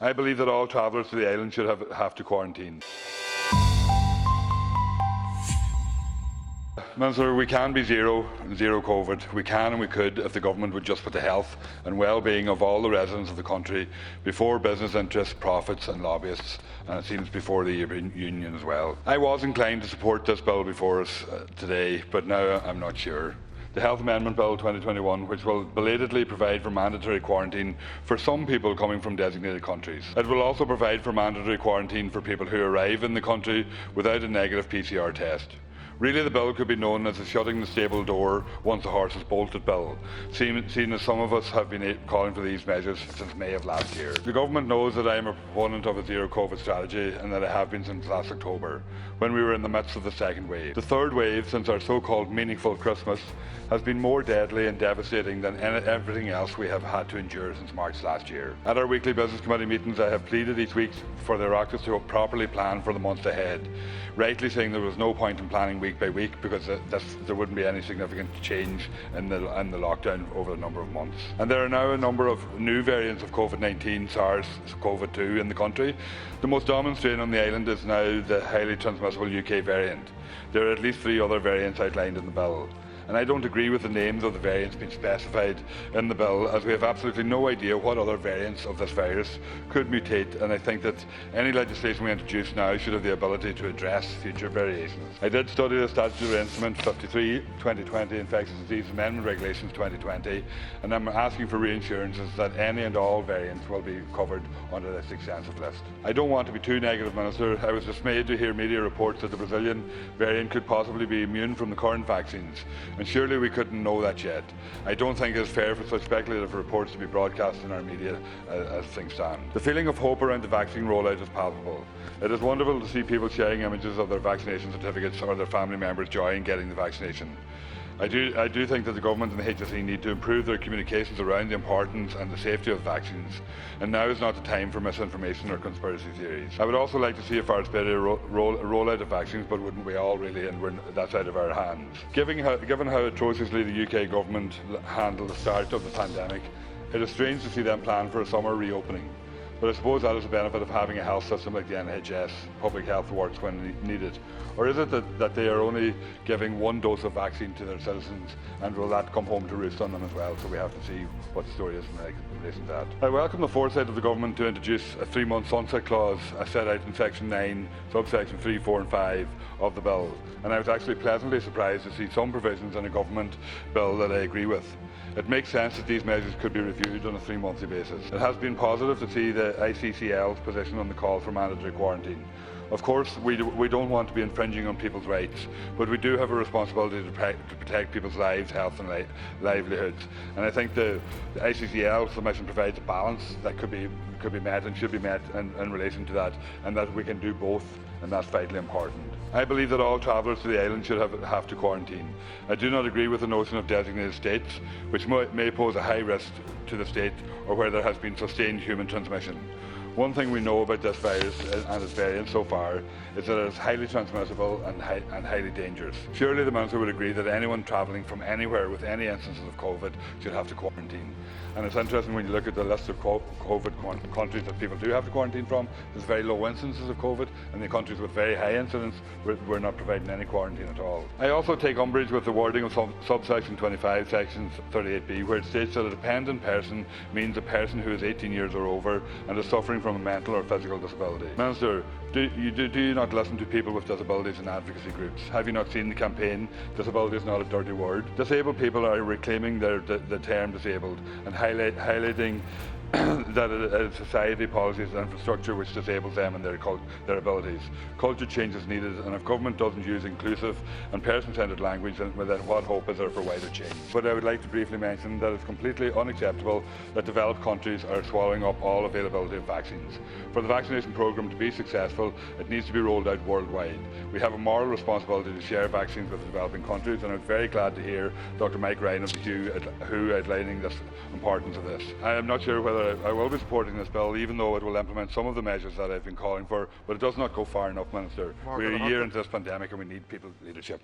I believe that all travellers to the island should have to quarantine. Minister, we can be zero COVID. We can and we could if the government would just put the health and well-being of all the residents of the country before business interests, profits and lobbyists, and it seems before the European Union as well. I was inclined to support this bill before us today, but now I'm not sure. The Health Amendment Bill 2021, which will belatedly provide for mandatory quarantine for some people coming from designated countries. It will also provide for mandatory quarantine for people who arrive in the country without a negative PCR test. Really, the bill could be known as a shutting the stable door once the horse is bolted bill, seeing as some of us have been calling for these measures since May of last year. The government knows that I am a proponent of a zero COVID strategy and that I have been since last October, when we were in the midst of the second wave. The third wave, since our so-called meaningful Christmas, has been more deadly and devastating than everything else we have had to endure since March last year. At our weekly business committee meetings, I have pleaded each week for the Oireachtas to properly plan for the months ahead, rightly saying there was no point in planning week by week because there wouldn't be any significant change in the lockdown over a number of months. And there are now a number of new variants of COVID-19, SARS-CoV-2 in the country. The most dominant strain on the island is now the highly transmissible UK variant. There are at least 3 other variants outlined in the bill. And I don't agree with the names of the variants being specified in the bill, as we have absolutely no idea what other variants of this virus could mutate, and I think that any legislation we introduce now should have the ability to address future variations. I did study the statutory instrument 53/2020 Infectious Disease Amendment Regulations 2020, and I'm asking for reassurances that any and all variants will be covered under this extensive list. I don't want to be too negative, Minister. I was dismayed to hear media reports that the Brazilian variant could possibly be immune from the current vaccines. And surely we couldn't know that yet. I don't think it is fair for such speculative reports to be broadcast in our media as things stand. The feeling of hope around the vaccine rollout is palpable. It is wonderful to see people sharing images of their vaccination certificates or their family members' joy in getting the vaccination. I do think that the government and the HSE need to improve their communications around the importance and the safety of vaccines, and now is not the time for misinformation or conspiracy theories. I would also like to see a far speedier rollout of vaccines, but wouldn't we all really, and that's out of our hands. Given how atrociously the UK government handled the start of the pandemic, it is strange to see them plan for a summer reopening. But I suppose that is the benefit of having a health system like the NHS. Public health works when needed. Or is it that they are only giving 1 dose of vaccine to their citizens, and will that come home to roost on them as well? So we have to see what the story is in relation to that. I welcome the foresight of the government to introduce a 3-month sunset clause as set out in section 9, subsection 3, 4 and 5 of the bill. And I was actually pleasantly surprised to see some provisions in a government bill that I agree with. It makes sense that these measures could be reviewed on a 3-monthly basis. It has been positive to see the ICCL's position on the call for mandatory quarantine. Of course, we don't want to be infringing on people's rights, but we do have a responsibility to protect people's lives, health and livelihoods. And I think the ICCL submission provides a balance that could be met and should be met in relation to that, and that we can do both, and that's vitally important. I believe that all travellers to the island should have to quarantine. I do not agree with the notion of designated states, which may pose a high risk to the state or where there has been sustained human transmission. One thing we know about this virus and its variants so far is that it is highly transmissible and highly dangerous. Surely the Minister would agree that anyone travelling from anywhere with any instances of COVID should have to quarantine. And it's interesting when you look at the list of COVID countries that people do have to quarantine from, there's very low instances of COVID, and the countries with very high incidence, we're not providing any quarantine at all. I also take umbrage with the wording of subsection 25, section 38b, where it states that a dependent person means a person who is 18 years or over and is suffering from a mental or physical disability. Minister, do you not listen to people with disabilities and advocacy groups? Have you not seen the campaign, Disability is not a dirty word? Disabled people are reclaiming the term disabled and highlighting that it is society, policies and infrastructure which disables them and their abilities. Culture change is needed, and if government doesn't use inclusive and person-centred language, then what hope is there for wider change? But I would like to briefly mention that it's completely unacceptable that developed countries are swallowing up all availability of vaccines. For the vaccination programme to be successful, it needs to be rolled out worldwide. We have a moral responsibility to share vaccines with the developing countries, and I'm very glad to hear Dr. Mike Ryan of the WHO outlining the importance of this. I am not sure whether I will be supporting this bill, even though it will implement some of the measures that I've been calling for, but it does not go far enough, Minister. We're a year into this pandemic and we need people leadership.